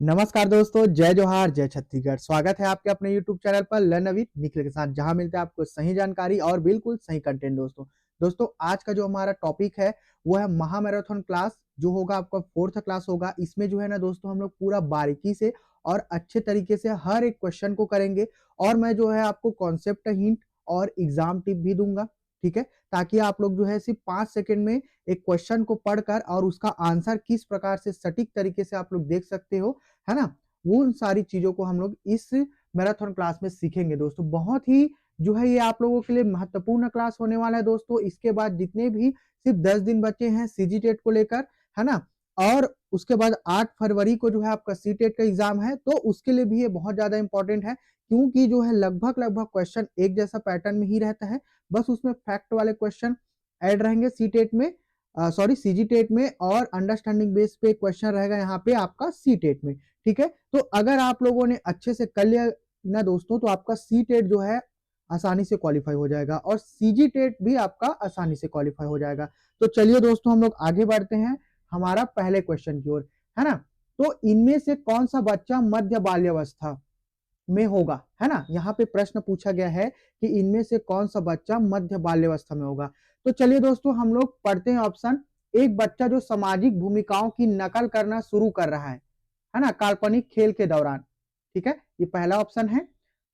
नमस्कार दोस्तों, जय जोहार, जय छत्तीसगढ़। स्वागत है आपके अपने यूट्यूब चैनल पर लर्न विद निखिल के साथ, जहां मिलता है आपको सही जानकारी और बिल्कुल सही कंटेंट। दोस्तों आज का जो हमारा टॉपिक है वो है महामैराथन क्लास, जो होगा आपका 4th क्लास होगा। इसमें जो है ना दोस्तों, हम लोग पूरा बारीकी से और अच्छे तरीके से हर एक क्वेश्चन को करेंगे, और मैं जो है आपको कॉन्सेप्ट हिंट और एग्जाम टिप भी दूंगा, ठीक है, ताकि आप लोग जो है सिर्फ 5 सेकंड में एक क्वेश्चन को पढ़कर और उसका आंसर किस प्रकार से सटीक तरीके से आप लोग देख सकते हो, है ना। वो उन सारी चीजों को हम लोग इस मैराथन क्लास में सीखेंगे दोस्तों। बहुत ही जो है ये आप लोगों के लिए महत्वपूर्ण क्लास होने वाला है दोस्तों। इसके बाद जितने भी सिर्फ 10 दिन बचे हैं सीजी टेट को लेकर, है ना, और उसके बाद 8 फरवरी को जो है आपका सी टेट का एग्जाम है, तो उसके लिए भी ये बहुत ज्यादा इंपॉर्टेंट है, क्योंकि जो है लगभग क्वेश्चन एक जैसा पैटर्न में ही रहता है, बस उसमें फैक्ट वाले क्वेश्चन ऐड रहेंगे सी टेट में, सॉरी सीजी टेट में, और अंडरस्टैंडिंग बेस पे क्वेश्चन रहेगा यहाँ पे आपका सी टेट में, ठीक है। तो अगर आप लोगों ने अच्छे से कर लिया ना दोस्तों, तो आपका सी टेट जो है आसानी से क्वालिफाई हो जाएगा, और सीजी टेट भी आपका आसानी से क्वालिफाई हो जाएगा। तो चलिए दोस्तों, हम लोग आगे बढ़ते हैं हमारा पहले क्वेश्चन की ओर, है ना। तो इनमें से कौन सा बच्चा मध्य बाल्यावस्था में होगा, है ना। यहाँ पे प्रश्न पूछा गया है कि इनमें से कौन सा बच्चा मध्य बाल्यावस्था में होगा। तो चलिए दोस्तों, हम लोग पढ़ते हैं ऑप्शन। एक बच्चा जो सामाजिक भूमिकाओं की नकल करना शुरू कर रहा है ना, काल्पनिक खेल के दौरान, ठीक है, ये पहला ऑप्शन है।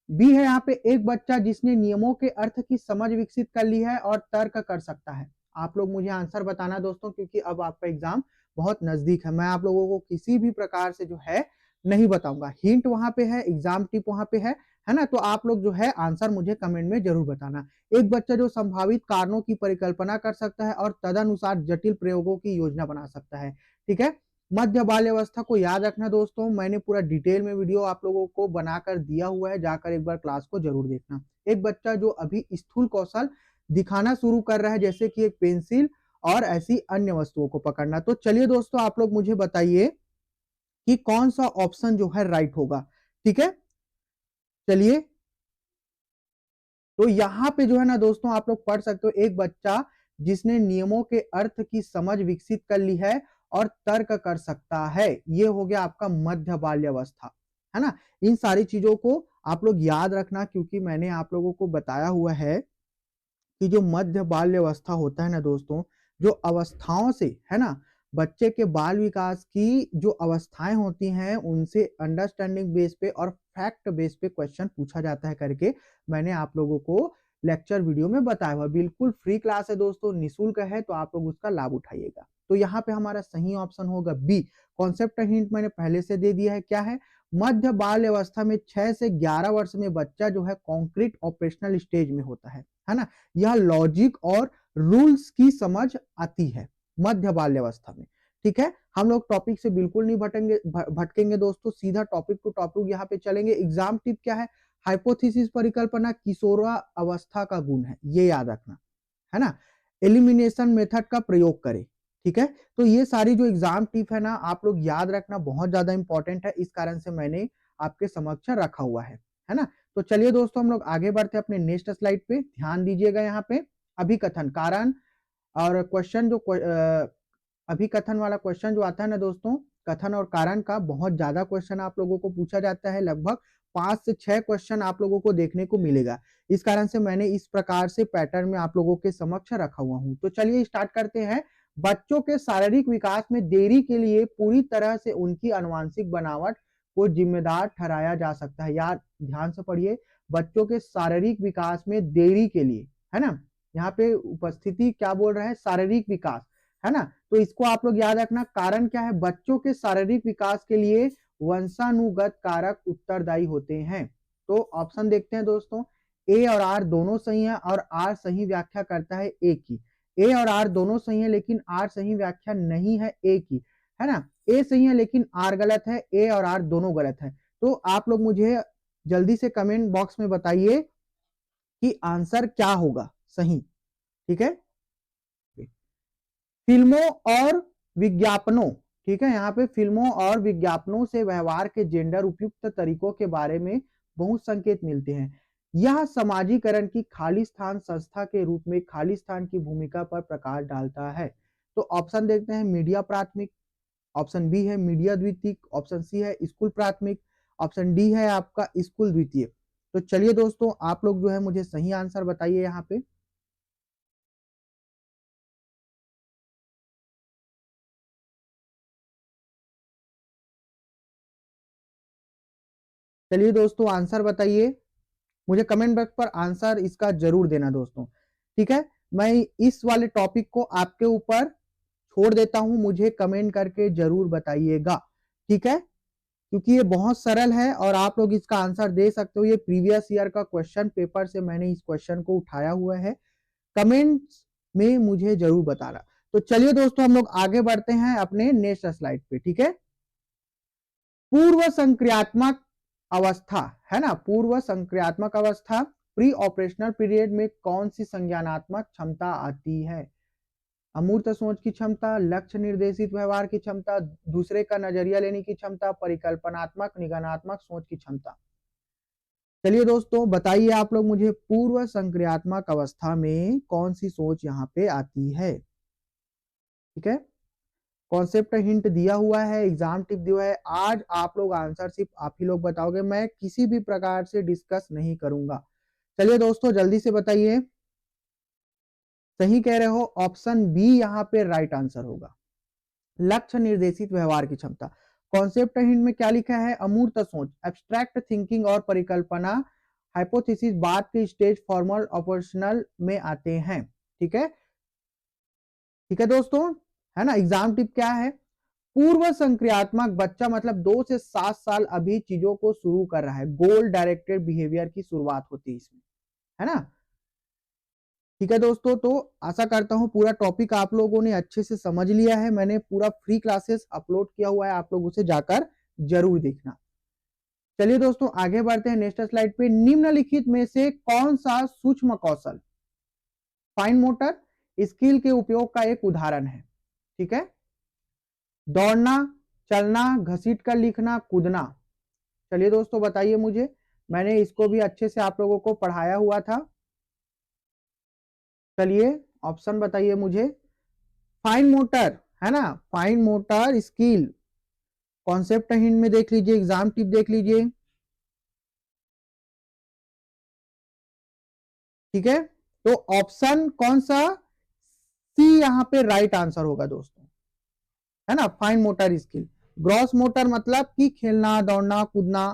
बी है यहाँ पे एक बच्चा जिसने नियमों के अर्थ की समझ विकसित कर ली है और तर्क कर सकता है। आप लोग मुझे आंसर बताना दोस्तों, क्योंकि अब आपका एग्जाम बहुत नजदीक है। मैं आप लोगों को किसी भी प्रकार से जो है नहीं बताऊंगा, हिंट वहां पे है, एग्जाम टिप वहां पे है ना। तो आप लोग जो है आंसर मुझे कमेंट में जरूर बताना। एक बच्चा जो संभावित कारणों की परिकल्पना कर सकता है और तदनुसार जटिल प्रयोगों की योजना बना सकता है, ठीक है। मध्य बाल्यावस्था को याद रखना दोस्तों, मैंने पूरा डिटेल में वीडियो आप लोगों को बनाकर दिया हुआ है, जाकर एक बार क्लास को जरूर देखना। एक बच्चा जो अभी स्थूल कौशल दिखाना शुरू कर रहा है, जैसे कि एक पेंसिल और ऐसी अन्य वस्तुओं को पकड़ना। तो चलिए दोस्तों, आप लोग मुझे बताइए कि कौन सा ऑप्शन जो है राइट होगा, ठीक है। चलिए, तो यहाँ पे जो है ना दोस्तों, आप लोग पढ़ सकते हो, एक बच्चा जिसने नियमों के अर्थ की समझ विकसित कर ली है और तर्क कर सकता है, ये हो गया आपका मध्य बाल्यावस्था, है ना। इन सारी चीजों को आप लोग याद रखना, क्योंकि मैंने आप लोगों को बताया हुआ है कि जो मध्य बाल्यावस्था होता है ना दोस्तों, जो अवस्थाओं से, है ना, बच्चे के बाल विकास की जो अवस्थाएं होती हैं, उनसे अंडरस्टैंडिंग बेस पे और फैक्ट बेस पे क्वेश्चन पूछा जाता है करके मैंने आप लोगों को लेक्चर वीडियो में बताया हुआ। बिल्कुल फ्री क्लास है दोस्तों, निःशुल्क है, तो आप लोग उसका लाभ उठाइएगा। तो यहाँ पे हमारा सही ऑप्शन होगा बी। कॉन्सेप्ट हिंट मैंने पहले से दे दिया है, क्या है, मध्य बाल अवस्था में 6 से 11 वर्ष में बच्चा जो है कॉन्क्रीट ऑपरेशनल स्टेज में होता है ना। यह लॉजिक और रूल्स की समझ आती है मध्य बाल्यावस्था में, ठीक है। हम लोग टॉपिक से बिल्कुल नहीं भटकेंगे दोस्तों, सीधा टॉपिक टू टॉपिक यहाँ पे चलेंगे। एग्जाम टिप क्या है, हाइपोथेसिस परिकल्पना किशोरा अवस्था का गुण है, ये याद रखना, है ना। एलिमिनेशन मेथड का प्रयोग करें, ठीक है। तो ये सारी जो एग्जाम टिप है ना, आप लोग याद रखना, बहुत ज्यादा इंपॉर्टेंट है, इस कारण से मैंने आपके समक्ष रखा हुआ है ना। तो चलिए दोस्तों, हम लोग आगे बढ़ते हैं अपने नेक्स्ट स्लाइड पे। ध्यान दीजिएगा यहाँ पे, अभिकथन कारण और क्वेश्चन जो अभिकथन वाला क्वेश्चन जो आता है ना दोस्तों, कथन और कारण का बहुत ज्यादा क्वेश्चन आप लोगों को पूछा जाता है, लगभग 5 से 6 क्वेश्चन आप लोगों को देखने को मिलेगा। इस कारण से मैंने इस प्रकार से पैटर्न में आप लोगों के समक्ष रखा हुआ हूं। तो चलिए स्टार्ट करते हैं। बच्चों के शारीरिक विकास में देरी के लिए पूरी तरह से उनकी आनुवंशिक बनावट को जिम्मेदार ठहराया जा सकता है। यार ध्यान से पढ़िए, बच्चों के शारीरिक विकास में देरी के लिए, है ना, यहाँ पे उपस्थिति क्या बोल रहा है, शारीरिक विकास, है ना। तो इसको आप लोग याद रखना। कारण क्या है, बच्चों के शारीरिक विकास के लिए वंशानुगत कारक उत्तरदायी होते हैं। तो ऑप्शन देखते हैं दोस्तों, ए और आर दोनों सही है, और आर सही व्याख्या करता है ए की। ए और आर दोनों सही है, लेकिन आर सही व्याख्या नहीं है ए की, है ना। ए सही है लेकिन आर गलत है, ए और आर दोनों गलत है। तो आप लोग मुझे जल्दी से कमेंट बॉक्स में बताइए कि आंसर क्या होगा सही, ठीक है। फिल्मों और विज्ञापनों, ठीक है, यहाँ पे फिल्मों और विज्ञापनों से व्यवहार के जेंडर उपयुक्त तरीकों के बारे में बहुत संकेत मिलते हैं। यह समाजीकरण की खाली स्थान संस्था के रूप में खाली स्थान की भूमिका पर प्रकाश डालता है। तो ऑप्शन देखते हैं, मीडिया प्राथमिक, ऑप्शन बी है मीडिया द्वितीयक, ऑप्शन सी है स्कूल प्राथमिक, ऑप्शन डी है आपका स्कूल द्वितीयक। तो चलिए दोस्तों, आप लोग जो है मुझे सही आंसर बताइए यहाँ पे। चलिए दोस्तों, आंसर बताइए, मुझे कमेंट बॉक्स पर आंसर इसका जरूर देना दोस्तों। ठीक है, मैं इस वाले टॉपिक को आपके ऊपर छोड़ देता हूं, मुझे कमेंट करके जरूर बताइएगा। ठीक है, क्योंकि ये बहुत सरल है और आप लोग इसका आंसर दे सकते हो। ये प्रीवियस ईयर का क्वेश्चन पेपर से मैंने इस क्वेश्चन को उठाया हुआ है। कमेंट्स में मुझे जरूर बताना। तो चलिए दोस्तों, हम लोग आगे बढ़ते हैं अपने नेक्स्ट स्लाइड पे। ठीक है, पूर्व संक्रियात्मक अवस्था है ना, पूर्व संक्रियात्मक अवस्था प्री ऑपरेशनल पीरियड में कौन सी संज्ञानात्मक क्षमता आती है? अमूर्त सोच की क्षमता, लक्ष्य निर्देशित व्यवहार की क्षमता, दूसरे का नजरिया लेने की क्षमता, परिकल्पनात्मक निगमनात्मक सोच की क्षमता। चलिए दोस्तों, बताइए आप लोग मुझे, पूर्व संक्रियात्मक अवस्था में कौन सी सोच यहाँ पे आती है? ठीक है, कॉन्सेप्ट हिंट दिया हुआ है, एग्जाम टिप दिया है। आज आप लोग आंसर सिर्फ आप ही लोग बताओगे, मैं किसी भी प्रकार से डिस्कस नहीं करूंगा। चलिए दोस्तों, जल्दी से बताइए। सही कह रहे हो, ऑप्शन बी यहाँ पे राइट आंसर होगा, लक्ष्य निर्देशित व्यवहार की क्षमता। कॉन्सेप्ट हिंट में क्या लिखा है? अमूर्त सोच, एब्स्ट्रैक्ट थिंकिंग और परिकल्पना, हाइपोथेसिस बाद के स्टेज फॉर्मल ऑपरेशनल में आते हैं। ठीक है, ठीक है दोस्तों, है ना। एग्जाम टिप क्या है? पूर्व संक्रियात्मक बच्चा मतलब 2 से 7 साल अभी चीजों को शुरू कर रहा है, गोल डायरेक्टेड बिहेवियर की शुरुआत होती है इसमें, है ना। ठीक है दोस्तों, तो आशा करता हूं पूरा टॉपिक आप लोगों ने अच्छे से समझ लिया है। मैंने पूरा फ्री क्लासेस अपलोड किया हुआ है, आप लोग उसे जाकर जरूर देखना। चलिए दोस्तों, आगे बढ़ते हैं नेक्स्ट स्लाइड पे। निम्नलिखित में से कौन सा सूक्ष्म कौशल फाइन मोटर स्किल के उपयोग का एक उदाहरण है? ठीक है, दौड़ना, चलना, घसीट कर लिखना, कूदना। चलिए दोस्तों, बताइए मुझे, मैंने इसको भी अच्छे से आप लोगों को पढ़ाया हुआ था। चलिए ऑप्शन बताइए मुझे। फाइन मोटर है ना, fine motor skill, concept hint में देख लीजिए, एग्जाम टिप देख लीजिए। ठीक है, तो ऑप्शन कौन सा? सी यहाँ पे राइट आंसर होगा दोस्तों, है ना। Fine motor skill, gross motor मतलब कि खेलना, दौड़ना, कूदना,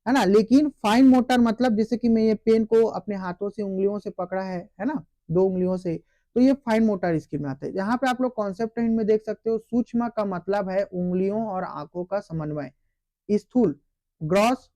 है ना। लेकिन फाइन मोटर मतलब जैसे कि मैं ये पेन को अपने हाथों से, उंगलियों से पकड़ा है ना, 2 उंगलियों से, तो ये फाइन मोटर स्किल में आता है। यहाँ पे आप लोग कॉन्सेप्ट हिंट में देख सकते हो, सूक्ष्म का मतलब है उंगलियों और आंखों का समन्वय। स्थूल, ग्रॉस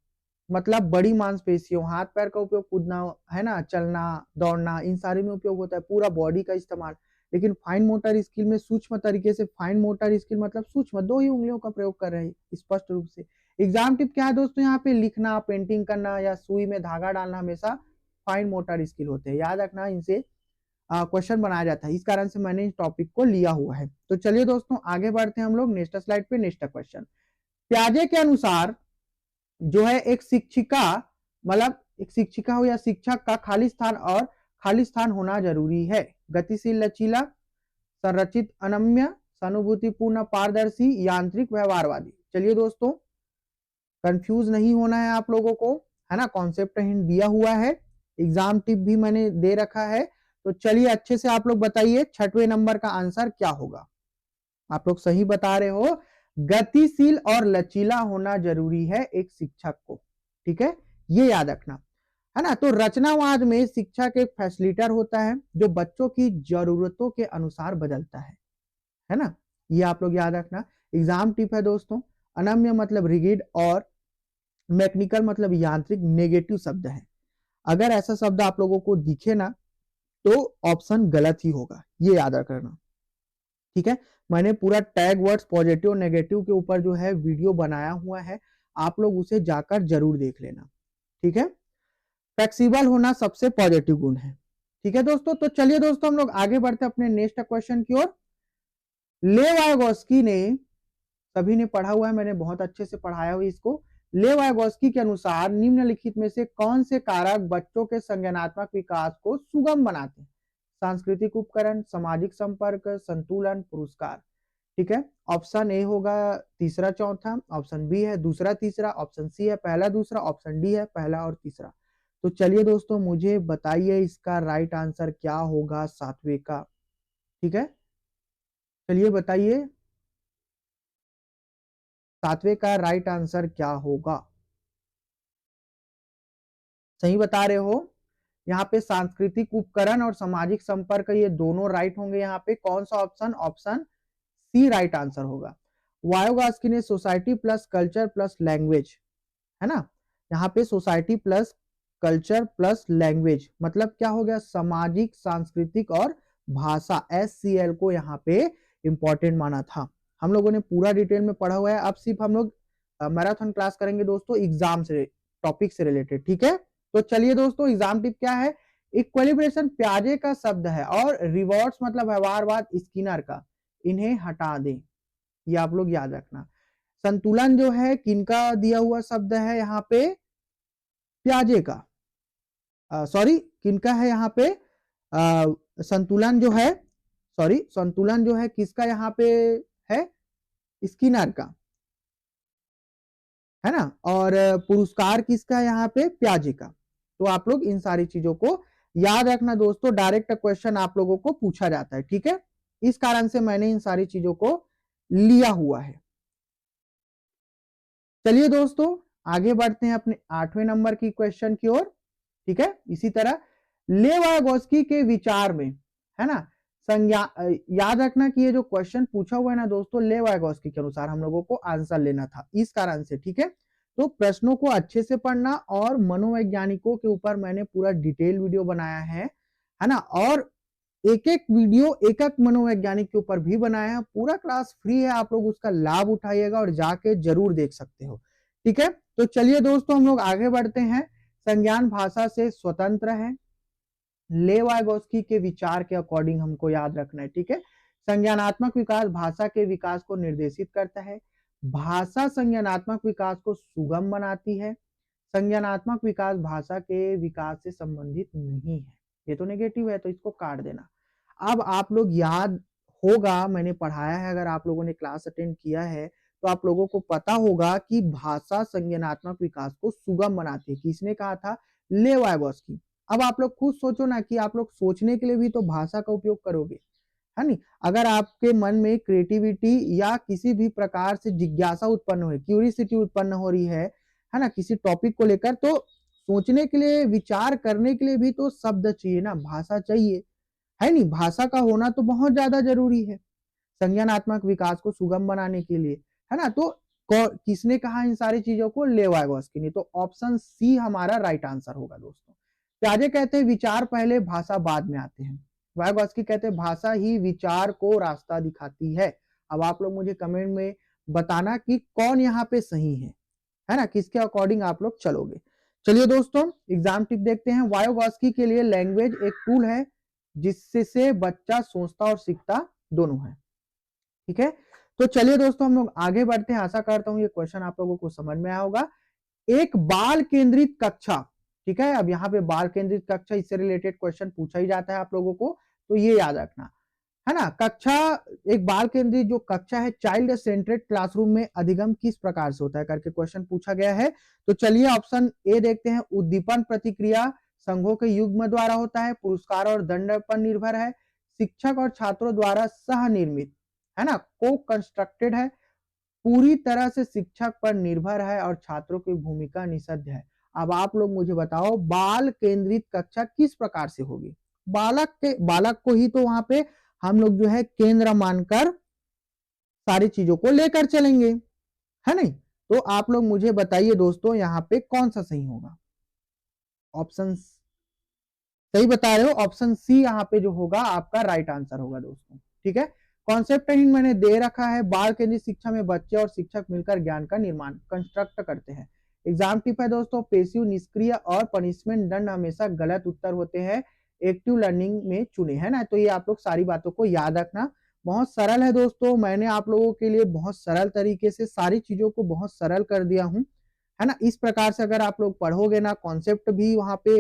मतलब बड़ी मांसपेशियों, हाथ पैर का उपयोग, कूदना, है ना, चलना, दौड़ना, इन सारे में उपयोग होता है, पूरा बॉडी का इस्तेमाल। लेकिन फाइन मोटर स्किल में सूक्ष्म तरीके से, फाइन मोटर स्किल मतलब सूक्ष्म 2 ही उंगलियों का प्रयोग कर रहे हैं स्पष्ट रूप से। एग्जाम टिप क्या है दोस्तों? यहाँ पे लिखना, पेंटिंग करना या सुई में धागा डालना हमेशा फाइन मोटर स्किल होते हैं, याद रखना। इनसे क्वेश्चन बनाया जाता है, इस कारण से मैंने इस टॉपिक को लिया हुआ है। तो चलिए दोस्तों, आगे बढ़ते हैं हम लोग नेक्स्ट स्लाइड पे। नेक्स्ट क्वेश्चन, प्याजे के अनुसार जो है एक शिक्षिका, मतलब एक शिक्षिका हो या शिक्षक का खाली स्थान और खाली स्थान होना जरूरी है। गतिशील, लचीला, संरचित, अनम्य, सहानुभूतिपूर्ण, पारदर्शी, यांत्रिक, व्यवहारवादी। चलिए दोस्तों, कंफ्यूज नहीं होना है आप लोगों को, है ना। कॉन्सेप्ट हिंट दिया हुआ है, एग्जाम टिप भी मैंने दे रखा है। तो चलिए अच्छे से आप लोग बताइए, 6वें नंबर का आंसर क्या होगा? आप लोग सही बता रहे हो, गतिशील और लचीला होना जरूरी है एक शिक्षक को। ठीक है, ये याद रखना, है ना। तो रचनावाद में शिक्षक एक फैसिलिटेटर होता है जो बच्चों की जरूरतों के अनुसार बदलता है ना। ये आप लोग याद रखना। एग्जाम टिप है दोस्तों, अनम्य मतलब रिगिड और मैकेनिकल मतलब यांत्रिक नेगेटिव शब्द है। अगर ऐसा शब्द आप लोगों को दिखे ना, तो ऑप्शन गलत ही होगा, ये याद रखना। ठीक है, मैंने पूरा टैग वर्ड्स पॉजिटिव नेगेटिव के ऊपर जो है वीडियो बनाया हुआ है, आप लोग उसे जाकर जरूर देख लेना। ठीक है, फ्लेक्सिबल होना सबसे पॉजिटिव गुण है। ठीक है दोस्तों, तो चलिए दोस्तों, हम लोग आगे बढ़ते अपने नेक्स्ट क्वेश्चन की ओर। लेवागोस्की ने, सभी ने पढ़ा हुआ है, मैंने बहुत अच्छे से पढ़ाया हुआ इसको। लेवागोस्की के अनुसार निम्नलिखित में से कौन से कारक बच्चों के संज्ञानात्मक विकास को सुगम बनाते हैं? सांस्कृतिक उपकरण, सामाजिक संपर्क, संतुलन, पुरस्कार। ठीक है, ऑप्शन ए होगा तीसरा चौथा, ऑप्शन बी है दूसरा तीसरा, ऑप्शन सी है पहला दूसरा, ऑप्शन डी है पहला और तीसरा। तो चलिए दोस्तों मुझे बताइए इसका राइट आंसर क्या होगा सातवें का। ठीक है, चलिए बताइए सातवें का राइट आंसर क्या होगा। सही बता रहे हो। यहाँ पे सांस्कृतिक उपकरण और सामाजिक संपर्क ये दोनों राइट होंगे। यहाँ पे कौन सा option, option C right answer होगा। वायोगास्की ने society plus culture plus language, है ना, यहाँ पे society plus culture plus language मतलब क्या हो गया, सामाजिक सांस्कृतिक और भाषा, SCL को यहाँ पे इंपॉर्टेंट माना था। हम लोगों ने पूरा डिटेल में पढ़ा हुआ है। अब सिर्फ हम लोग मैराथन क्लास करेंगे दोस्तों एग्जाम से, टॉपिक से रिलेटेड। ठीक है, तो चलिए दोस्तों एग्जाम टिप क्या है। इक्विलिब्रेशन प्याजे का शब्द है और रिवॉर्ड्स मतलब व्यवहारवाद स्किनर का। इन्हें हटा दें, ये आप लोग याद रखना। संतुलन जो है किनका दिया हुआ शब्द है यहाँ पे, प्याजे का, सॉरी किनका है यहाँ पे, संतुलन जो है, सॉरी संतुलन जो है किसका यहाँ पे है, स्किनर का, है ना, और पुरस्कार किसका है यहाँ पे, प्याजे का। तो आप लोग इन सारी चीजों को याद रखना दोस्तों, डायरेक्ट क्वेश्चन आप लोगों को पूछा जाता है। ठीक है, इस कारण से मैंने इन सारी चीजों को लिया हुआ है। चलिए दोस्तों आगे बढ़ते हैं अपने 8वें नंबर की क्वेश्चन की ओर। ठीक है, इसी तरह लेवागोस्की के विचार में, है ना, संज्ञा, याद रखना कि ये जो क्वेश्चन पूछा हुआ है ना दोस्तों, लेवागोस्की के अनुसार हम लोगों को आंसर लेना था, इस कारण से। ठीक है, तो प्रश्नों को अच्छे से पढ़ना, और मनोवैज्ञानिकों के ऊपर मैंने पूरा डिटेल वीडियो बनाया है ना, और एक एक वीडियो एक एक मनोवैज्ञानिक के ऊपर भी बनाया है। पूरा क्लास फ्री है, आप लोग उसका लाभ उठाइएगा और जाके जरूर देख सकते हो। ठीक है, तो चलिए दोस्तों हम लोग आगे बढ़ते हैं। संज्ञान भाषा से स्वतंत्र है, लेवागोस्की के विचार के अकॉर्डिंग हमको याद रखना है। ठीक है, संज्ञानात्मक विकास भाषा के विकास को निर्देशित करता है, भाषा संज्ञानात्मक विकास को सुगम बनाती है, संज्ञानात्मक विकास भाषा के विकास से संबंधित नहीं है। ये तो नेगेटिव है, तो इसको काट देना। अब आप लोग याद होगा, मैंने पढ़ाया है, अगर आप लोगों ने क्लास अटेंड किया है तो आप लोगों को पता होगा कि भाषा संज्ञानात्मक विकास को सुगम बनाती है। किसने कहा था, लेवागोस्की। अब आप लोग खुद सोचो ना कि आप लोग सोचने के लिए भी तो भाषा का उपयोग करोगे, है नहीं। अगर आपके मन में क्रिएटिविटी या किसी भी प्रकार से जिज्ञासा उत्पन्न हो, क्यूरियोसिटी उत्पन्न हो रही है ना, किसी टॉपिक को लेकर, तो सोचने के लिए, विचार करने के लिए भी तो शब्द चाहिए ना, भाषा चाहिए, है नहीं। भाषा का होना तो बहुत ज्यादा जरूरी है संज्ञानात्मक विकास को सुगम बनाने के लिए, है ना। तो किसने कहा इन सारी चीजों को, लेवागोस्की ने। तो ऑप्शन सी हमारा राइट आंसर होगा दोस्तों। प्याजे कहते हैं विचार पहले भाषा बाद में आते हैं, वायगोस्की कहते हैं भाषा ही विचार को रास्ता दिखाती है। अब आप लोग मुझे कमेंट में बताना कि कौन यहाँ पे सही है ना, किसके अकॉर्डिंग आप लोग चलोगे। चलिए दोस्तों एग्जाम टिप देखते हैं। वायगोस्की के लिए लैंग्वेज एक टूल है जिससे बच्चा सोचता और सीखता दोनों है। ठीक है, तो चलिए दोस्तों हम लोग आगे बढ़ते हैं। आशा करता हूं ये क्वेश्चन आप लोगों को समझ में आया होगा। एक बाल केंद्रित कक्षा, ठीक है, अब यहाँ पे बाल केंद्रित कक्षा, इससे रिलेटेड क्वेश्चन पूछा ही जाता है आप लोगों को, तो ये याद रखना, है ना। कक्षा, एक बाल केंद्रित जो कक्षा है, चाइल्ड सेंट्रेड क्लासरूम में अधिगम किस प्रकार से होता है करके क्वेश्चन पूछा गया है। तो चलिए ऑप्शन ए देखते हैं। उद्दीपन प्रतिक्रिया संघों के युग्म द्वारा होता है, पुरस्कार और दंड पर निर्भर है, शिक्षक और छात्रों द्वारा सह निर्मित, है ना, को कंस्ट्रक्टेड है, पूरी तरह से शिक्षक पर निर्भर है और छात्रों की भूमिका निषिद्ध है। अब आप लोग मुझे बताओ बाल केंद्रित कक्षा किस प्रकार से होगी। बालक को ही तो वहां पे हम लोग जो है केंद्र मानकर सारी चीजों को लेकर चलेंगे, है नहीं। तो आप लोग मुझे बताइए दोस्तों यहाँ पे कौन सा सही होगा। ऑप्शन सही बता रहे हो, ऑप्शन सी यहाँ पे जो होगा आपका राइट आंसर होगा दोस्तों। ठीक है, कॉन्सेप्ट हिंट मैंने दे रखा है। बाल केंद्रित शिक्षा में बच्चे और शिक्षक मिलकर ज्ञान का निर्माण कंस्ट्रक्ट करते हैं। एग्जाम टिप है दोस्तों, पेसिव निष्क्रिय और पनिशमेंट दंड हमेशा गलत उत्तर होते हैं, एक्टिव लर्निंग में चुने, है ना। तो ये आप लोग सारी बातों को याद रखना। बहुत सरल है दोस्तों, मैंने आप लोगों के लिए बहुत सरल तरीके से सारी चीजों को बहुत सरल कर दिया हूं, है ना। इस प्रकार से अगर आप लोग पढ़ोगे ना, कॉन्सेप्ट भी वहां पे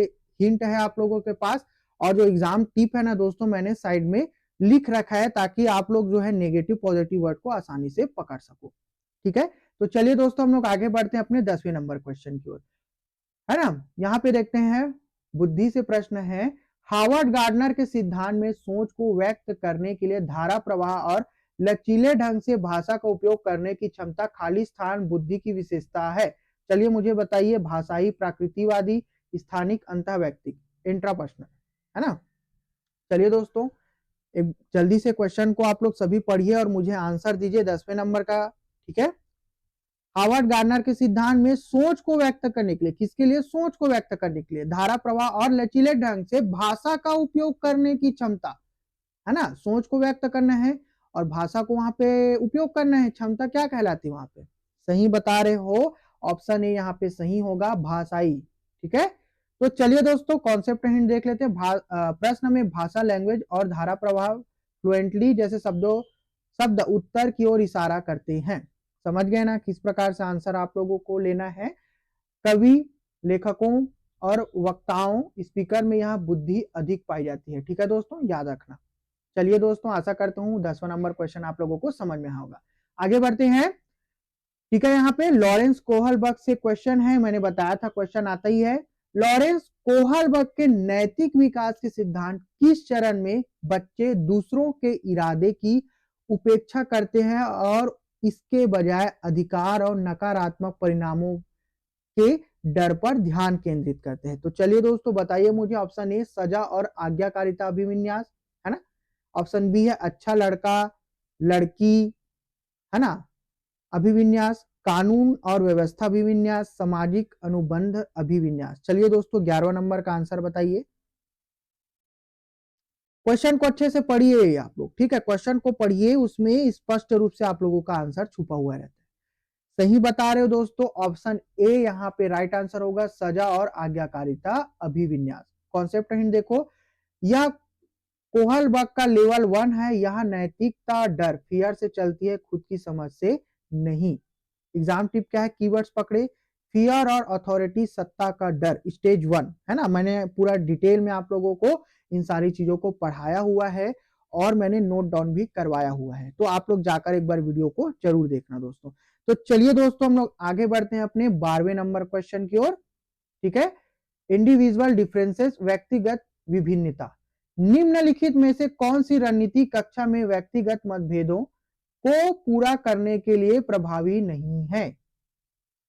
हिंट है आप लोगों के पास, और जो एग्जाम टिप है ना दोस्तों मैंने साइड में लिख रखा है ताकि आप लोग जो है नेगेटिव पॉजिटिव वर्ड को आसानी से पकड़ सको। ठीक है, तो चलिए दोस्तों हम लोग आगे बढ़ते हैं अपने 10वें नंबर क्वेश्चन की ओर, है ना। यहाँ पे देखते हैं, बुद्धि से प्रश्न है, हार्वर्ड गार्डनर के सिद्धांत में सोच को व्यक्त करने के लिए धारा प्रवाह और लचीले ढंग से भाषा का उपयोग करने की क्षमता खाली स्थान बुद्धि की विशेषता है। चलिए मुझे बताइए, भाषाई, प्राकृतिवादी, स्थानिक, अंतःवैयक्तिक, इंट्रापर्सनल, है ना। चलिए दोस्तों, एक जल्दी से क्वेश्चन को आप लोग सभी पढ़िए और मुझे आंसर दीजिए 10वें नंबर का। ठीक है, हार्वर्ड गार्डनर के सिद्धांत में सोच को व्यक्त करने के लिए, किसके लिए? सोच को व्यक्त करने के लिए धारा प्रवाह और लचीले ढंग से भाषा का उपयोग करने की क्षमता, है ना। सोच को व्यक्त करना है और भाषा को वहां पे उपयोग करना है, क्षमता क्या कहलाती है वहां पे? सही बता रहे हो, ऑप्शन ए यहाँ पे सही होगा, भाषाई। ठीक है, तो चलिए दोस्तों कॉन्सेप्ट हिंट देख लेते हैं। प्रश्न में भाषा, लैंग्वेज और धारा प्रवाह फ्लुएंटली जैसे शब्द उत्तर की ओर इशारा करते हैं। समझ गए ना किस प्रकार से आंसर आप लोगों को लेना है? कवि, लेखकों और वक्ताओं, स्पीकर में यहाँ बुद्धि अधिक पाई जाती है। ठीक है दोस्तों, याद रखना। चलिए दोस्तों, आशा करता हूँ 10वां नंबर क्वेश्चन आप लोगों को समझ में होगा। आगे बढ़ते हैं। ठीक है, यहाँ पे लॉरेंस कोहलबर्ग से क्वेश्चन है, मैंने बताया था क्वेश्चन आता ही है। लॉरेंस कोहलबर्ग के नैतिक विकास के सिद्धांत किस चरण में बच्चे दूसरों के इरादे की उपेक्षा करते हैं और इसके बजाय अधिकार और नकारात्मक परिणामों के डर पर ध्यान केंद्रित करते हैं? तो चलिए दोस्तों बताइए मुझे, ऑप्शन ए सजा और आज्ञाकारिता अभिविन्यास, है ना। ऑप्शन बी है अच्छा लड़का लड़की, है ना, अभिविन्यास, कानून और व्यवस्था अभिविन्यास, सामाजिक अनुबंध अभिविन्यास। चलिए दोस्तों 11वां नंबर का आंसर बताइए। क्वेश्चन को अच्छे से पढ़िए आप लोग, ठीक है, क्वेश्चन को पढ़िए, उसमें स्पष्ट रूप से आप लोगों का आंसर छुपा हुआ रहता है। सही बता रहे हो दोस्तों, ऑप्शन ए यहाँ पे राइट आंसर होगा, सजा और आज्ञाकारिता अभिविन्यास। कॉन्सेप्ट हिंट देखो, यह कोहलबर्ग का लेवल 1 है। यहाँ नैतिकता डर, फियर से चलती है, खुद की समझ से नहीं। एग्जाम टिप क्या है? कीवर्ड्स पकड़े, फियर और अथॉरिटी, सत्ता का डर, स्टेज 1, है ना। मैंने पूरा डिटेल में आप लोगों को इन सारी चीजों को पढ़ाया हुआ है और मैंने नोट डाउन भी करवाया हुआ है, तो आप लोग जाकर एक बार वीडियो को जरूर देखना दोस्तों। तो चलिए दोस्तों हम लोग आगे बढ़ते हैं अपने 12वें नंबर क्वेश्चन की ओर। ठीक है, इंडिविजुअल डिफरेंसेस, व्यक्तिगत विभिन्नता, निम्नलिखित में से कौन सी रणनीति कक्षा में व्यक्तिगत मतभेदों को पूरा करने के लिए प्रभावी नहीं है?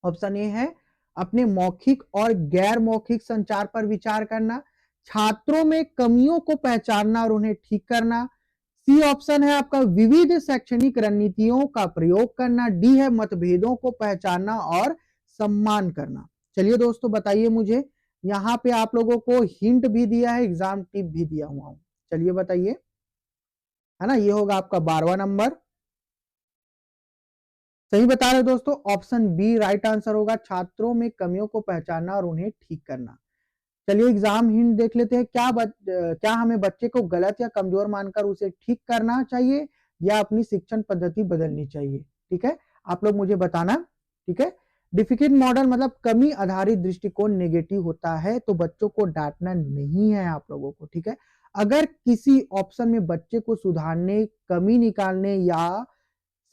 ऑप्शन ए है अपने मौखिक और गैर मौखिक संचार पर विचार करना, छात्रों में कमियों को पहचानना और उन्हें ठीक करना। सी ऑप्शन है आपका विविध शैक्षणिक रणनीतियों का प्रयोग करना। डी है मतभेदों को पहचानना और सम्मान करना। चलिए दोस्तों बताइए मुझे, यहाँ पे आप लोगों को हिंट भी दिया है, एग्जाम टिप भी दिया हुआ हूं, चलिए बताइए, है ना। ये होगा आपका 12वां नंबर। सही बता रहे हो दोस्तों, ऑप्शन बी राइट आंसर होगा, छात्रों में कमियों को पहचानना और उन्हें ठीक करना। चलिए एग्जाम हिंट देख लेते हैं, क्या हमें बच्चे को गलत या कमजोर मानकर उसे ठीक करना चाहिए या अपनी शिक्षण पद्धति बदलनी चाहिए? ठीक है, आप लोग मुझे बताना। ठीक है, डिफिकल्ट मॉडल मतलब कमी आधारित दृष्टिकोण नेगेटिव होता है, तो बच्चों को डांटना नहीं है आप लोगों को। ठीक है, अगर किसी ऑप्शन में बच्चे को सुधारने, कमी निकालने या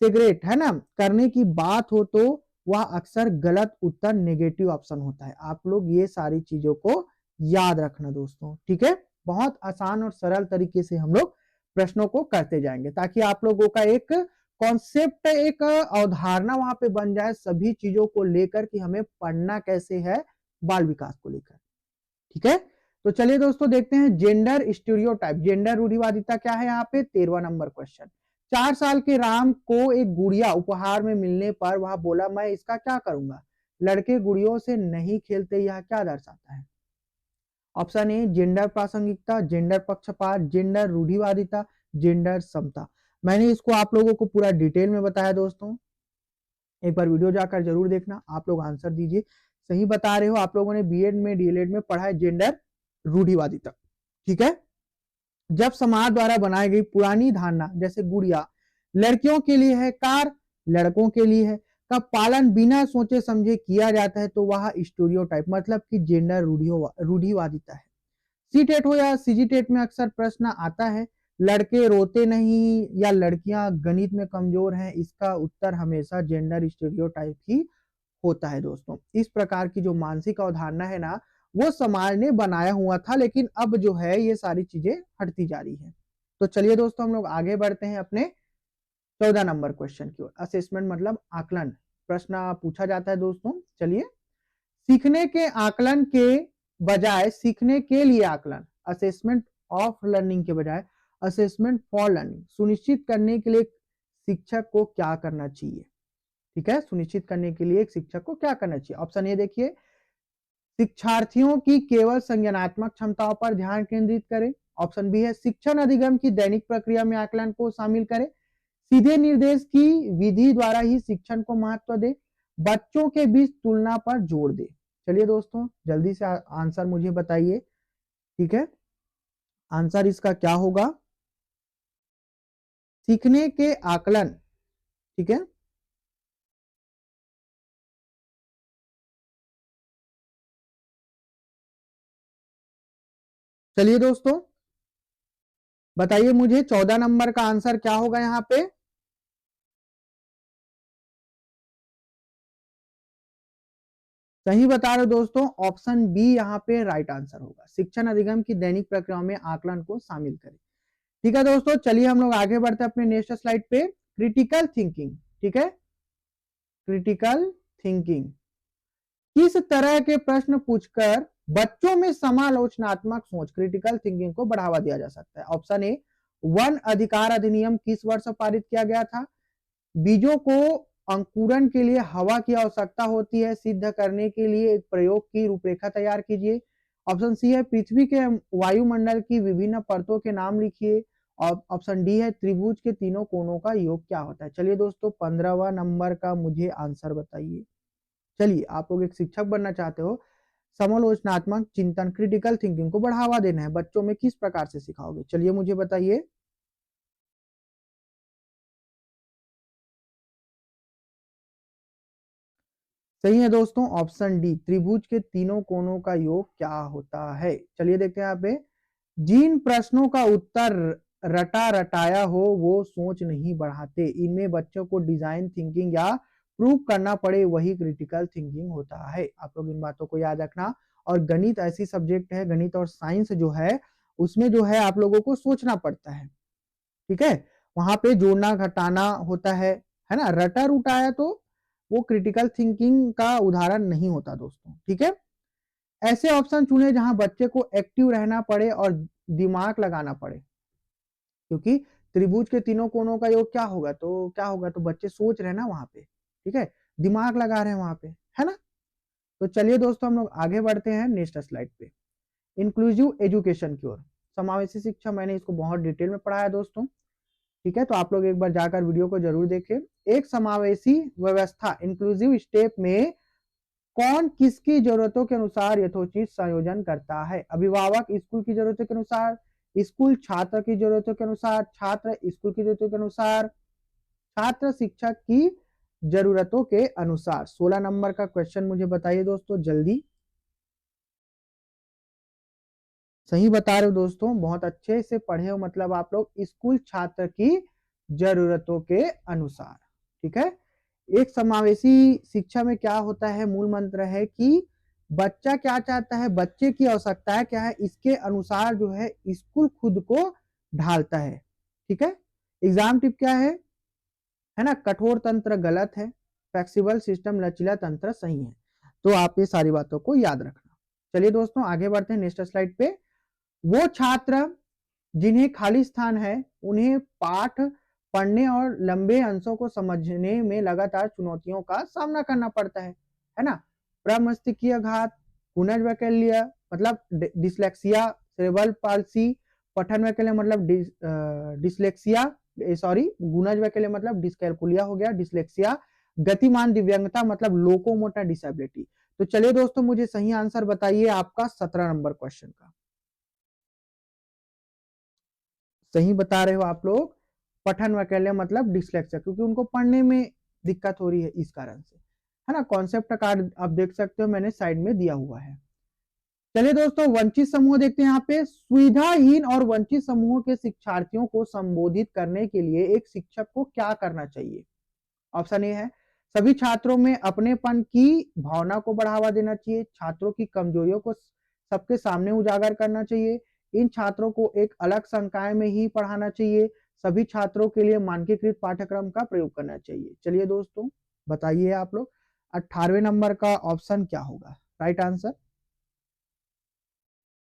सेग्रेट, है ना, करने की बात हो तो वह अक्सर गलत उत्तर नेगेटिव ऑप्शन होता है। आप लोग ये सारी चीजों को याद रखना दोस्तों। ठीक है, बहुत आसान और सरल तरीके से हम लोग प्रश्नों को करते जाएंगे ताकि आप लोगों का एक कॉन्सेप्ट, एक अवधारणा वहां पे बन जाए सभी चीजों को लेकर कि हमें पढ़ना कैसे है बाल विकास को लेकर। ठीक है, तो चलिए दोस्तों देखते हैं जेंडर स्टीरियोटाइप, जेंडर रूढ़िवादिता क्या है यहाँ पे। 13वां नंबर क्वेश्चन, 4 साल के राम को एक गुड़िया उपहार में मिलने पर वह बोला मैं इसका क्या करूंगा? लड़के गुड़ियों से नहीं खेलते, यह क्या दर्शाता है? ऑप्शन ए जेंडर प्रासंगिकता, जेंडर पक्षपात, जेंडर रूढ़िवादिता, जेंडर समता। मैंने इसको आप लोगों को पूरा डिटेल में बताया दोस्तों, एक बार वीडियो जाकर जरूर देखना। आप लोग आंसर दीजिए, सही बता रहे हो, आप लोगों ने बीएड में डीएलएड में पढ़ा है जेंडर रूढ़िवादिता। ठीक है, जब समाज द्वारा बनाई गई पुरानी धारणा जैसे गुड़िया लड़कियों के लिए है, कार लड़कों के लिए है, का पालन बिना सोचे समझे किया जाता है तो वह स्टीरियोटाइप मतलब कि जेंडर रूढ़िवादिता है। सी टेट हो या सीजी टेट में अक्सर प्रश्न आता है, लड़के रोते नहीं या लड़कियां गणित में कमजोर हैं, इसका उत्तर हमेशा जेंडर स्टेरियोटाइप ही होता है दोस्तों। इस प्रकार की जो मानसिक अवधारणा है ना, वो समाज ने बनाया हुआ था, लेकिन अब जो है ये सारी चीजें हटती जा रही है। तो चलिए दोस्तों हम लोग आगे बढ़ते हैं अपने 14 नंबर क्वेश्चन की ओर। असेसमेंट मतलब आकलन प्रश्न पूछा जाता है दोस्तों। चलिए, सीखने के आकलन के बजाय सीखने के लिए आकलन, असेसमेंट ऑफ लर्निंग के बजाय असेसमेंट फॉर लर्निंग, सुनिश्चित करने के लिए शिक्षक को क्या करना चाहिए? ठीक है, सुनिश्चित करने के लिए एक शिक्षक को क्या करना चाहिए? ऑप्शन ए देखिए, शिक्षार्थियों की केवल संज्ञानात्मक क्षमताओं पर ध्यान केंद्रित करें। ऑप्शन बी है शिक्षण अधिगम की दैनिक प्रक्रिया में आकलन को शामिल करें। सीधे निर्देश की विधि द्वारा ही शिक्षण को महत्व दे। बच्चों के बीच तुलना पर जोर दे। चलिए दोस्तों जल्दी से आंसर मुझे बताइए। ठीक है, आंसर इसका क्या होगा? सीखने के आकलन। ठीक है, चलिए दोस्तों बताइए मुझे 14 नंबर का आंसर क्या होगा यहाँ पे? सही बता रहे हो दोस्तों, ऑप्शन बी यहाँ पे राइट आंसर होगा। शिक्षण अधिगम की दैनिक प्रक्रिया में आकलन को शामिल करें। ठीक है दोस्तों, चलिए हम लोग आगे बढ़ते हैं अपने नेक्स्ट स्लाइड पे। Critical thinking. ठीक है, क्रिटिकल थिंकिंग किस तरह के प्रश्न पूछकर बच्चों में समालोचनात्मक सोच, क्रिटिकल थिंकिंग को बढ़ावा दिया जा सकता है? ऑप्शन ए, वन अधिकार अधिनियम किस वर्ष पारित किया गया था? बीजों को अंकुरण के लिए हवा की आवश्यकता होती है, सिद्ध करने के लिए एक प्रयोग की रूपरेखा तैयार कीजिए। ऑप्शन सी है पृथ्वी के वायुमंडल की विभिन्न परतों के नाम लिखिए। और ऑप्शन डी है त्रिभुज के तीनों कोनों का योग क्या होता है? चलिए दोस्तों 15वां नंबर का मुझे आंसर बताइए। चलिए, आप लोग एक शिक्षक बनना चाहते हो, समालोचनात्मक चिंतन क्रिटिकल थिंकिंग को बढ़ावा देना है, बच्चों में किस प्रकार से सिखाओगे? चलिए मुझे बताइए। सही है दोस्तों, ऑप्शन डी, त्रिभुज के तीनों कोनों का योग क्या होता है? चलिए देखते हैं यहाँ पे, जिन प्रश्नों का उत्तर रटा रटाया हो वो सोच नहीं बढ़ाते, इनमें बच्चों को डिजाइन थिंकिंग या प्रूव करना पड़े वही क्रिटिकल थिंकिंग होता है। आप लोग इन बातों को याद रखना। और गणित ऐसी सब्जेक्ट है, गणित और साइंस जो है उसमें जो है आप लोगों को सोचना पड़ता है। ठीक है, वहां पे जोड़ना घटाना होता है ना। रटा रुटाया तो वो क्रिटिकल थिंकिंग का उदाहरण नहीं होता दोस्तों। ठीक है, ऐसे ऑप्शन चुने जहां बच्चे को एक्टिव रहना पड़े और दिमाग लगाना पड़े, क्योंकि त्रिभुज के तीनों कोनों का योग क्या होगा? तो क्या होगा? तो बच्चे सोच रहे हैं ना वहां पे, ठीक है, दिमाग लगा रहे हैं वहां पे, है ना। तो चलिए दोस्तों हम लोग आगे बढ़ते हैं नेक्स्ट स्लाइड पे, इंक्लूसिव एजुकेशन की ओर। समावेशी शिक्षा, मैंने इसको बहुत डिटेल में पढ़ा है दोस्तों। ठीक है, तो आप लोग एक बार जाकर वीडियो को जरूर देखें। एक समावेशी व्यवस्था इंक्लूसिव स्टेप में कौन किसकी जरूरतों के अनुसार यथोचित संयोजन करता है? अभिभावक स्कूल की जरूरतों के अनुसार, स्कूल छात्र की जरूरतों के अनुसार, छात्र स्कूल की जरूरतों के अनुसार, छात्र शिक्षक की जरूरतों के अनुसार। 16 नंबर का क्वेश्चन मुझे बताइए दोस्तों जल्दी। सही बता रहे हो दोस्तों, बहुत अच्छे से पढ़े हो, मतलब आप लोग स्कूल छात्र की जरूरतों के अनुसार। ठीक है, एक समावेशी शिक्षा में क्या होता है, मूल मंत्र है कि बच्चा क्या चाहता है, बच्चे की आवश्यकताएं क्या है, इसके अनुसार जो है स्कूल खुद को ढालता है। ठीक है, एग्जाम टिप क्या है ना, कठोर तंत्र गलत है, फ्लेक्सिबल सिस्टम लचीला तंत्र सही है। तो आप ये सारी बातों को याद रखना। चलिए दोस्तों आगे बढ़ते हैं नेक्स्ट स्लाइड पे। वो छात्र जिन्हें खाली स्थान है उन्हें पाठ पढ़ने और लंबे अंशों को समझने में लगातार चुनौतियों का सामना करना पड़ता है ना। प्रमस्तिष्कीय घात, पुनर् वैकल्य मतलब डिसलेक्सिया, सेरेब्रल पाल्सी, पठन वैकल्य मतलब डिसलेक्सिया, सॉरी गुणज वैकल्य मतलब डिस्कैलकुलिया हो गया, डिसलेक्सिया, गतिमान दिव्यांगता मतलब लोकोमोटर डिसेबिलिटी। तो चलिए दोस्तों मुझे सही आंसर बताइए आपका 17 नंबर क्वेश्चन का। सही बता रहे हो आप लोग, पठन वैकल्य मतलब डिसलेक्सिया, क्योंकि उनको पढ़ने में दिक्कत हो रही है इस कारण से, है ना। कॉन्सेप्ट कार्ड आप देख सकते हो, मैंने साइड में दिया हुआ है। चलिए दोस्तों, वंचित समूह देखते हैं यहाँ पे। सुविधाहीन और वंचित समूहों के शिक्षार्थियों को संबोधित करने के लिए एक शिक्षक को क्या करना चाहिए? ऑप्शन ए है, सभी छात्रों में अपनेपन की भावना को बढ़ावा देना चाहिए, छात्रों की कमजोरियों को सबके सामने उजागर करना चाहिए, इन छात्रों को एक अलग संकाय में ही पढ़ाना चाहिए, सभी छात्रों के लिए मानकीकृत पाठ्यक्रम का प्रयोग करना चाहिए। चलिए दोस्तों, बताइए आप लोग 18वें नंबर का ऑप्शन क्या होगा राइट आंसर?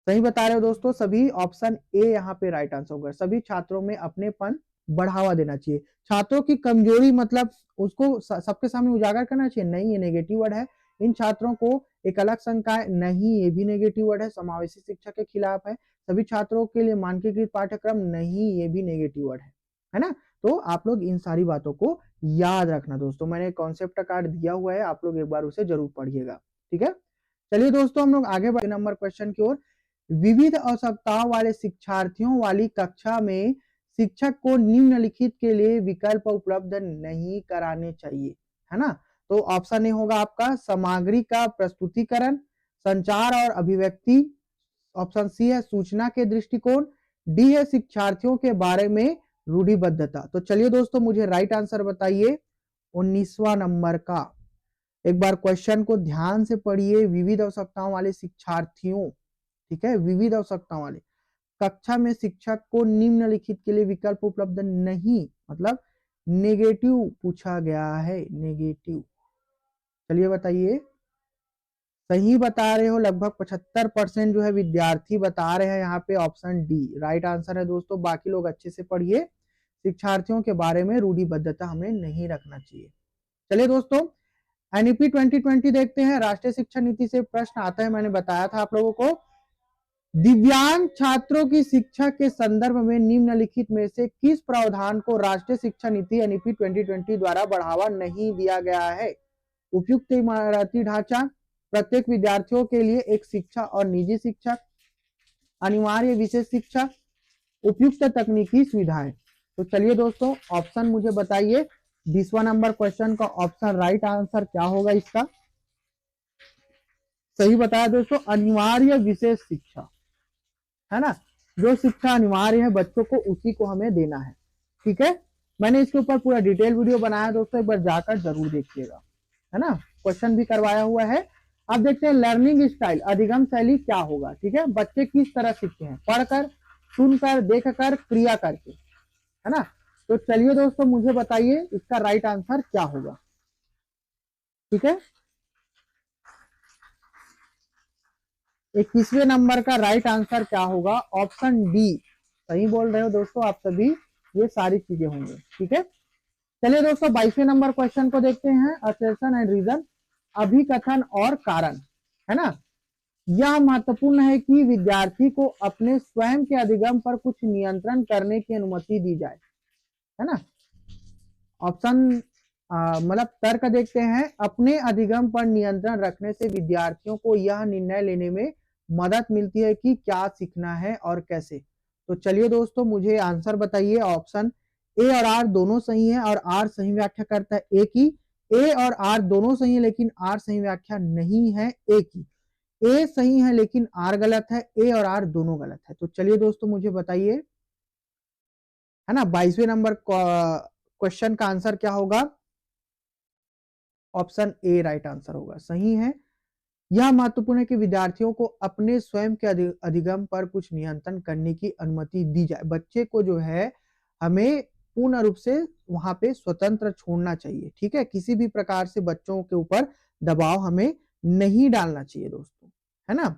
सही बता रहे हो दोस्तों सभी, ऑप्शन ए यहाँ पे राइट आंसर होगा। सभी छात्रों में अपनेपन बढ़ावा देना चाहिए। छात्रों की कमजोरी मतलब उसको सबके सामने उजागर करना चाहिए, नहीं, ये नेगेटिव वर्ड है। इन छात्रों को एक अलग संकाय, नहीं, ये भी नेगेटिव वर्ड है, समावेशी शिक्षा के खिलाफ है। सभी छात्रों के लिए मानकीकृत पाठ्यक्रम, नहीं, ये भी नेगेटिव वर्ड है ना। तो आप लोग इन सारी बातों को याद रखना दोस्तों, मैंने कॉन्सेप्ट कार्ड दिया हुआ है, आप लोग एक बार उसे जरूर पढ़िएगा, ठीक है। चलिए दोस्तों, हम लोग आगे बढ़े नंबर क्वेश्चन की ओर। विविध आवश्यकताओं वाले शिक्षार्थियों वाली कक्षा में शिक्षक को निम्नलिखित के लिए विकल्प उपलब्ध नहीं कराने चाहिए, है ना। तो ऑप्शन ए होगा आपका सामग्री का प्रस्तुतिकरण, संचार और अभिव्यक्ति, ऑप्शन सी है सूचना के दृष्टिकोण, डी है शिक्षार्थियों के बारे में रूढ़िबद्धता। तो चलिए दोस्तों, मुझे राइट आंसर बताइए 19वां नंबर का। एक बार क्वेश्चन को ध्यान से पढ़िए। विविध आवश्यकताओं वाले शिक्षार्थियों, ठीक है, विविध आवश्यकताओं वाले कक्षा में शिक्षक को निम्नलिखित के लिए विकल्प उपलब्ध नहीं, मतलब नेगेटिव पूछा गया है, नेगेटिव। चलिए बताइए, सही बता रहे हो लगभग 75% जो है विद्यार्थी बता रहे हैं यहाँ पे ऑप्शन डी राइट आंसर है दोस्तों। बाकी लोग अच्छे से पढ़िए, शिक्षार्थियों के बारे में रूढ़िबद्धता हमें नहीं रखना चाहिए। चलिए दोस्तों, एनईपी 2020 देखते हैं। राष्ट्रीय शिक्षा नीति से प्रश्न आता है, मैंने बताया था आप लोगों को। दिव्यांग छात्रों की शिक्षा के संदर्भ में निम्नलिखित में से किस प्रावधान को राष्ट्रीय शिक्षा नीति एनईपी 2020 द्वारा बढ़ावा नहीं दिया गया है? उपयुक्त इमारती ढांचा, प्रत्येक विद्यार्थियों के लिए एक शिक्षा और निजी शिक्षक, अनिवार्य विशेष शिक्षा, उपयुक्त तकनीकी सुविधाएं। तो चलिए दोस्तों, ऑप्शन मुझे बताइए। 20वां नंबर क्वेश्चन का ऑप्शन राइट आंसर क्या होगा इसका? सही बताया दोस्तों, अनिवार्य विशेष शिक्षा, है ना। जो शिक्षा अनिवार्य है बच्चों को, उसी को हमें देना है, ठीक है। मैंने इसके ऊपर पूरा डिटेल वीडियो बनाया दोस्तों, एक बार जाकर जरूर देखिएगा, है ना। क्वेश्चन भी करवाया हुआ है। अब देखते हैं लर्निंग स्टाइल, अधिगम शैली क्या होगा, ठीक है। बच्चे किस तरह सीखते हैं? पढ़कर, सुनकर, देखकर, क्रिया करके, है ना। तो चलिए दोस्तों, मुझे बताइए इसका राइट आंसर क्या होगा, ठीक है। 21वें नंबर का राइट आंसर क्या होगा? Option D. सही बोल रहे हो दोस्तों आप सभी, ये सारी चीजें होंगी, ठीक है। चलिए दोस्तों, 22वें नंबर क्वेश्चन को देखते हैं। असर्शन एंड रीजन, अभिकथन और कारण, है ना। यह महत्वपूर्ण है कि विद्यार्थी को अपने स्वयं के अधिगम पर कुछ नियंत्रण करने की अनुमति दी जाए, है ना। ऑप्शन मतलब तर्क देखते हैं। अपने अधिगम पर नियंत्रण रखने से विद्यार्थियों को यह निर्णय लेने में मदद मिलती है कि क्या सीखना है और कैसे। तो चलिए दोस्तों, मुझे आंसर बताइए। ऑप्शन ए और आर दोनों सही है, और आर सही व्याख्या करता है ए की। ए और आर दोनों सही है, लेकिन आर सही व्याख्या नहीं है ए की। ए सही है लेकिन आर गलत है, ए और आर दोनों गलत है। तो चलिए दोस्तों, मुझे बताइए, है ना, 22वें नंबर क्वेश्चन का आंसर क्या होगा? ऑप्शन ए राइट आंसर होगा, सही है। यह महत्वपूर्ण है कि विद्यार्थियों को अपने स्वयं के अधिगम पर कुछ नियंत्रण करने की अनुमति दी जाए। बच्चे को जो है हमें पूर्ण रूप से वहां पे स्वतंत्र छोड़ना चाहिए, ठीक है। किसी भी प्रकार से बच्चों के ऊपर दबाव हमें नहीं डालना चाहिए दोस्तों, है ना।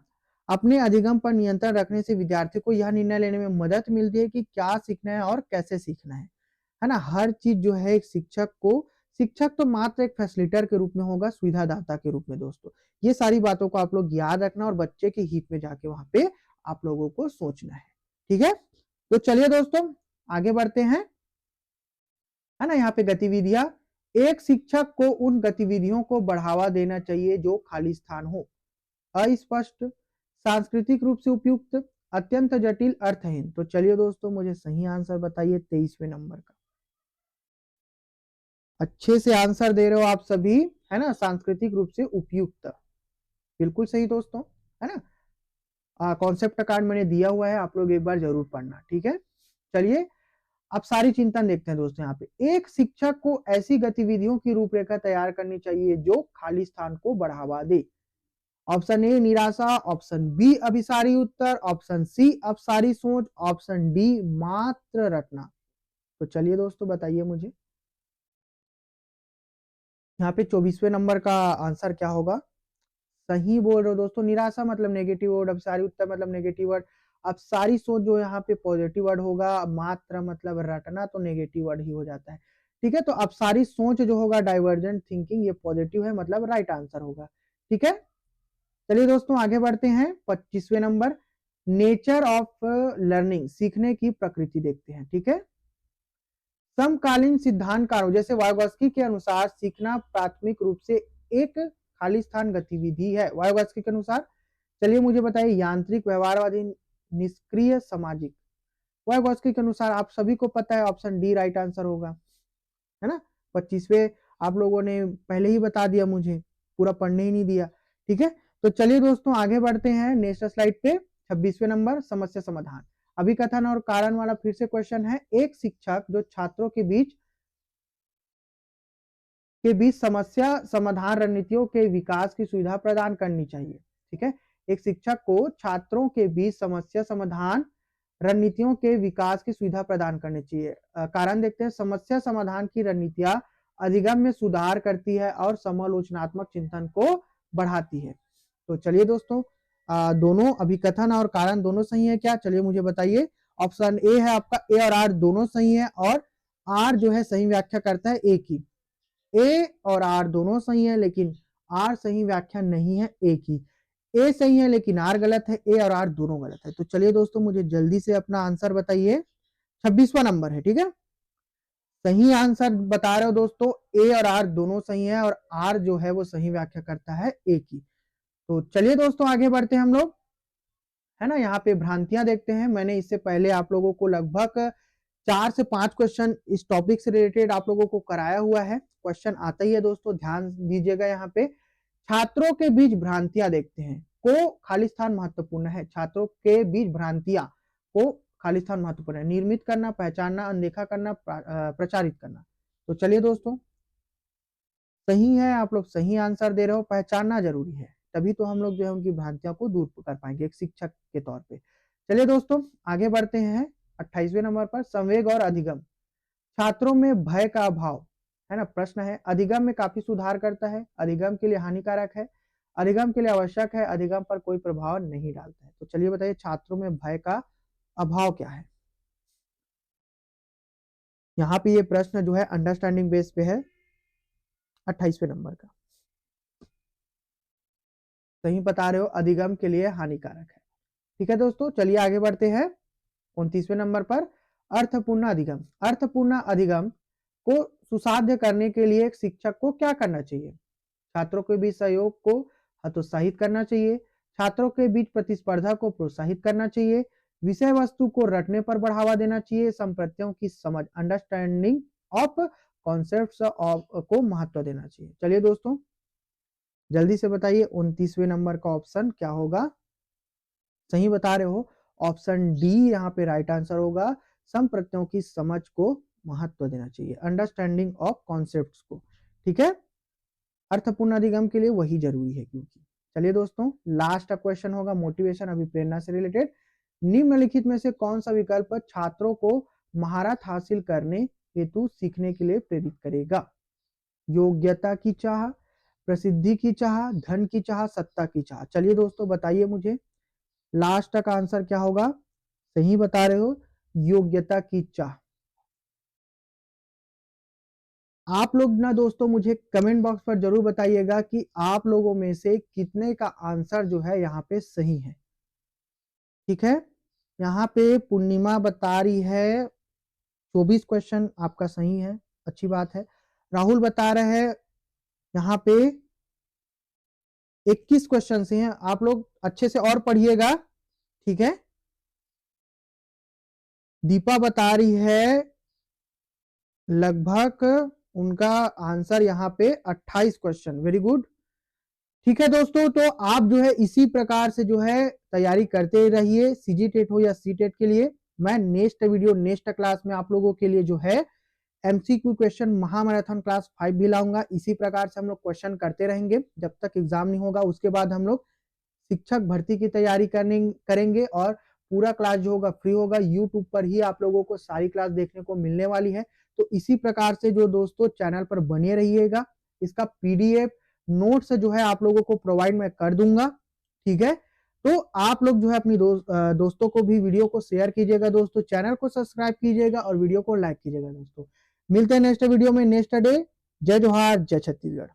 अपने अधिगम पर नियंत्रण रखने से विद्यार्थी को यह निर्णय लेने में मदद मिलती है कि क्या सीखना है और कैसे सीखना है ना। हर चीज जो है एक शिक्षक तो मात्र एक फैसिलिटर के रूप में होगा, सुविधादाता के रूप में दोस्तों। ये सारी बातों को आप लोग याद रखना और बच्चे के हित में जाके वहां पे आप लोगों को सोचना है, ठीक है। तो चलिए दोस्तों, आगे बढ़ते हैं, है ना। यहाँ पे गतिविधियां, एक शिक्षक को उन गतिविधियों को बढ़ावा देना चाहिए जो खाली स्थान हो, अस्पष्ट, सांस्कृतिक रूप से उपयुक्त, अत्यंत जटिल, अर्थहीन। तो चलिए दोस्तों, मुझे सही आंसर बताइए 23वें नंबर का। अच्छे से आंसर दे रहे हो आप सभी, है ना। सांस्कृतिक रूप से उपयुक्त, बिल्कुल सही दोस्तों, है ना। कॉन्सेप्ट कार्ड मैंने दिया हुआ है, आप लोग एक बार जरूर पढ़ना, ठीक है। चलिए अब सारी चिंतन देखते हैं दोस्तों। यहाँ पे एक शिक्षक को ऐसी गतिविधियों की रूपरेखा तैयार करनी चाहिए जो खाली स्थान को बढ़ावा दे। ऑप्शन ए निराशा, ऑप्शन बी अभिसारी उत्तर, ऑप्शन सी अपसारी सोच, ऑप्शन डी मात्र रटना। तो चलिए दोस्तों बताइए मुझे, यहाँ पे 24वें नंबर का आंसर क्या होगा। सही बोल रहे हो दोस्तों, निराशा मतलब नेगेटिव वर्ड, अपसारी उत्तर मतलब नेगेटिव वर्ड, अपसारी सोच जो यहाँ पे पॉजिटिव वर्ड होगा, मात्र मतलब रटना तो नेगेटिव वर्ड ही हो जाता है, ठीक है। तो अपसारी सोच जो होगा डाइवर्जेंट थिंकिंग, ये पॉजिटिव है मतलब राइट आंसर होगा, ठीक है। चलिए दोस्तों आगे बढ़ते हैं, 25वें नंबर नेचर ऑफ लर्निंग, सीखने की प्रकृति देखते हैं, ठीक है। समकालीन सिद्धांतकारों जैसे वाइगोत्स्की के अनुसार सीखना प्राथमिक रूप से एक खाली स्थान गतिविधि है, वाइगोत्स्की के अनुसार। चलिए मुझे बताइए, यांत्रिक, व्यवहारवादी, निष्क्रिय, सामाजिक। वाइगोत्स्की के अनुसार आप सभी को पता है ऑप्शन डी राइट आंसर होगा, है ना। 25वें आप लोगों ने पहले ही बता दिया, मुझे पूरा पढ़ने ही नहीं दिया, ठीक है। तो चलिए दोस्तों आगे बढ़ते हैं नेक्स्ट स्लाइड पे, 26वें नंबर समस्या समाधान। अभिकथन और कारण वाला फिर से क्वेश्चन है। एक शिक्षक जो छात्रों के बीच समस्या समाधान रणनीतियों के विकास की सुविधा प्रदान करनी चाहिए, ठीक है। एक शिक्षक को छात्रों के बीच समस्या समाधान रणनीतियों के विकास की सुविधा प्रदान करनी चाहिए। कारण देखते हैं, समस्या समाधान की रणनीतियां अधिगम में सुधार करती है और समालोचनात्मक चिंतन को बढ़ाती है। तो चलिए दोस्तों, दोनों अभिकथन और कारण दोनों सही है क्या, चलिए मुझे बताइए। ऑप्शन ए है आपका, ए और आर दोनों सही है, और आर जो है सही व्याख्या करता है ए की। ए और आर दोनों सही है, लेकिन आर सही व्याख्या नहीं है ए की। ए सही है लेकिन आर गलत है, ए और आर दोनों गलत है। तो चलिए दोस्तों मुझे जल्दी से अपना आंसर बताइए। 26वां नंबर है, ठीक है। सही आंसर बता रहे हो दोस्तों, ए और आर दोनों सही है, और आर जो है वो सही व्याख्या करता है ए की। तो चलिए दोस्तों आगे बढ़ते हैं हम लोग, है ना। यहाँ पे भ्रांतियां देखते हैं। मैंने इससे पहले आप लोगों को लगभग 4 से 5 क्वेश्चन इस टॉपिक से रिलेटेड आप लोगों को कराया हुआ है। क्वेश्चन आता ही है दोस्तों, ध्यान दीजिएगा। यहाँ पे छात्रों के बीच भ्रांतियां देखते हैं को खाली स्थान महत्वपूर्ण है। छात्रों के बीच भ्रांतियां को खाली स्थान महत्वपूर्ण है। निर्मित करना, पहचानना, अनदेखा करना, प्रचारित करना। तो चलिए दोस्तों, सही है, आप लोग सही आंसर दे रहे हो। पहचानना जरूरी है, तभी तो हम लोग जो है उनकी भ्रांतियों को दूर कर पाएंगे एक शिक्षक के तौर पे। चलिए दोस्तों आगे बढ़ते हैं 28वें नंबर पर, संवेग और अधिगम। छात्रों में भय का अभाव, है ना। प्रश्न है, अधिगम में काफी सुधार करता है, अधिगम के लिए हानिकारक है, अधिगम के लिए आवश्यक है, अधिगम पर कोई प्रभाव नहीं डालता है। तो चलिए बताइए, छात्रों में भय का अभाव क्या है। यहाँ पे ये प्रश्न जो है अंडरस्टैंडिंग बेस पे है, 28वें नंबर का। सही बता रहे हो, अधिगम के लिए हानिकारक है, ठीक है दोस्तों। चलिए आगे बढ़ते हैं 29वें नंबर पर, अर्थपूर्ण अधिगम। अर्थपूर्ण अधिगम को सुसाध्य करने के लिए एक शिक्षक को क्या करना चाहिए। छात्रों के बीच सहयोग को हतोत्साहित करना चाहिए, छात्रों के बीच प्रतिस्पर्धा को प्रोत्साहित करना चाहिए, विषय वस्तु को रटने पर बढ़ावा देना चाहिए, संप्रत्ययों की समझ, अंडरस्टैंडिंग ऑफ कॉन्सेप्ट्स को महत्व देना चाहिए। चलिए दोस्तों जल्दी से बताइए, 29वें नंबर का ऑप्शन क्या होगा। सही बता रहे हो, ऑप्शन डी यहाँ पे राइट आंसर होगा। संप्रत्ययों की समझ को महत्व देना चाहिए, अंडरस्टैंडिंग ऑफ कॉन्सेप्ट्स को, ठीक है। अर्थपूर्ण अधिगम के लिए वही जरूरी है क्योंकि। चलिए दोस्तों लास्ट क्वेश्चन होगा मोटिवेशन, अभी प्रेरणा से रिलेटेड। निम्नलिखित में से कौन सा विकल्प छात्रों को महारत हासिल करने हेतु सीखने के लिए प्रेरित करेगा। योग्यता की चाह, प्रसिद्धि की चाह, धन की चाह, सत्ता की चाह। चलिए दोस्तों बताइए मुझे, लास्ट का आंसर क्या होगा। सही बता रहे हो, योग्यता की चाह। आप लोग ना दोस्तों मुझे कमेंट बॉक्स पर जरूर बताइएगा कि आप लोगों में से कितने का आंसर जो है यहाँ पे सही है, ठीक है। यहाँ पे पूर्णिमा बता रही है 24 क्वेश्चन आपका सही है, अच्छी बात है। राहुल बता रहे हैं यहाँ पे 21 क्वेश्चन से हैं। आप लोग अच्छे से और पढ़िएगा, ठीक है। दीपा बता रही है लगभग उनका आंसर यहाँ पे 28 क्वेश्चन, वेरी गुड, ठीक है दोस्तों, तो आप जो है इसी प्रकार से जो है तैयारी करते रहिए, सीजी टेट हो या सी टेट के लिए। मैं नेक्स्ट वीडियो नेक्स्ट क्लास में आप लोगों के लिए जो है एमसीक्यू क्वेश्चन महामैराथन क्लास 5 भी लाऊंगा। इसी प्रकार से हम लोग क्वेश्चन करते रहेंगे जब तक एग्जाम नहीं होगा। उसके बाद हम लोग शिक्षक भर्ती की तैयारी करेंगे और पूरा क्लास जो होगा फ्री होगा। यूट्यूब पर ही आप लोगों को सारी क्लास देखने को मिलने वाली है। तो इसी प्रकार से जो दोस्तों चैनल पर बने रहिएगा। इसका पीडीएफ नोट्स जो है आप लोगों को प्रोवाइड मैं कर दूंगा। ठीक है, तो आप लोग जो है अपनी दोस्तों को भी वीडियो को शेयर कीजिएगा दोस्तों, चैनल को सब्सक्राइब कीजिएगा और वीडियो को लाइक कीजिएगा दोस्तों। मिलते हैं नेक्स्ट वीडियो में नेक्स्ट डे। जय जोहार, जय छत्तीसगढ़।